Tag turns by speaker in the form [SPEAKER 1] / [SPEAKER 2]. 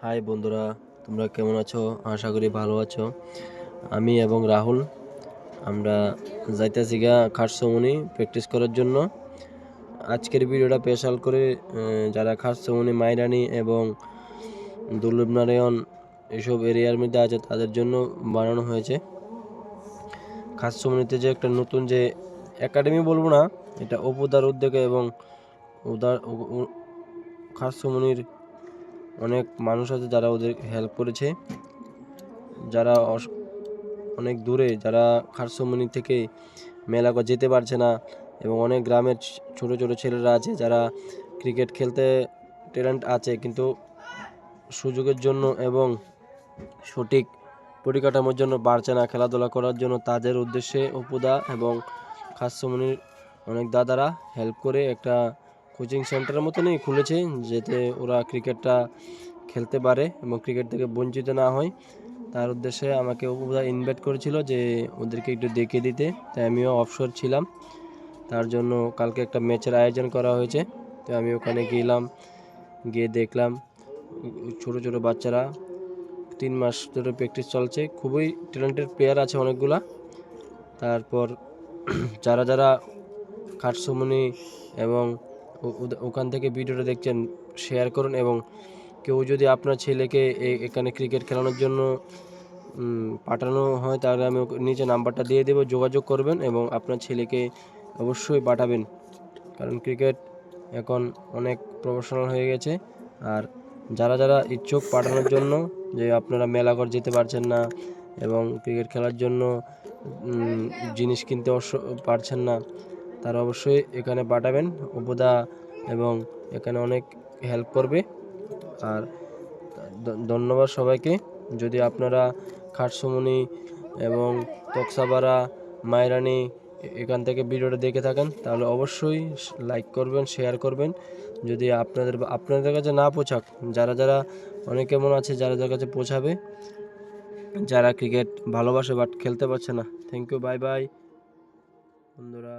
[SPEAKER 1] High বন্ধুরা, তোমরা কেমন আছো? আশা করি ভালো আছো। আমি এবং রাহুল আমরা যাইতেছি গা খাটসমণি প্র্যাকটিস করার জন্য। আজকের ভিডিওটা স্পেশাল করে যারা খাটসমণি, মাইরানি এবং দুর্লভনারায়ণ এসব এরিয়ার মধ্যে আছে তাদের জন্য বানানো হয়েছে। খাটসমণিতে যে একটা নতুন যে একাডেমি বলবো না, এটা অপুদার উদ্যোগে এবং উদার খাটসমণির অনেক মানুষ আছে যারা ওদের হেল্প করেছে, যারা অনেক দূরে, যারা খাটসমণি থেকে মেলাগো যেতে পারছে না, এবং অনেক গ্রামের ছোট ছোট ছেলেরা আছে যারা ক্রিকেট খেলতে ট্যালেন্ট আছে কিন্তু সুযোগের জন্য এবং সঠিক পরিকাঠামোর জন্য পারছে না খেলাধুলা করার জন্য। তাদের উদ্দেশ্যে অপুদা এবং খাটসমণির অনেক দাদারা হেল্প করে একটা কোচিং সেন্টারের মতনই খুলেছে, যাতে ওরা ক্রিকেটটা খেলতে পারে এবং ক্রিকেট থেকে বঞ্চিত না হয়। তার উদ্দেশ্যে আমাকে অপুদা ইনভাইট করেছিল যে ওদেরকে একটু দেখিয়ে দিতে, তাই আমিও অবসর ছিলাম। তার জন্য কালকে একটা ম্যাচের আয়োজন করা হয়েছে, তো আমি ওখানে গেলাম, গিয়ে দেখলাম ছোট ছোট বাচ্চারা 3 মাস ধরে প্র্যাকটিস চলছে, খুবই ট্যালেন্টেড প্লেয়ার আছে অনেকগুলা। তারপর যারা যারা খাটসমণি এবং ওখান থেকে ভিডিওটা দেখছেন শেয়ার করুন, এবং কেউ যদি আপনার ছেলেকে এখানে ক্রিকেট খেলানোর জন্য পাঠানো হয় তাহলে আমি নিচে নাম্বারটা দিয়ে দেবো, যোগাযোগ করবেন এবং আপনার ছেলেকে অবশ্যই পাঠাবেন, কারণ ক্রিকেট এখন অনেক প্রফেশনাল হয়ে গেছে। আর যারা যারা ইচ্ছুক পাঠানোর জন্য, যে আপনারা মেলাঘর যেতে পারছেন না এবং ক্রিকেট খেলার জন্য জিনিস কিনতে পারছেন না, তারা অবশ্যই এখানে পাঠাবেন। উপদা এবং এখানে অনেক হেল্প করবে। আর ধন্যবাদ সবাইকে। যদি আপনারা খাটসমণি এবং তক্সাবাড়া, মাইরানি এখান থেকে ভিডিওটা দেখে থাকেন তাহলে অবশ্যই লাইক করবেন, শেয়ার করবেন। যদি আপনাদের কাছে না পৌঁছাক, যারা যারা অনেকে মনে আছে যাদের কাছে পৌঁছাবে, যারা ক্রিকেট ভালোবাসে বাট খেলতে পারছে না। থ্যাংক ইউ, বাই বাই বন্ধুরা।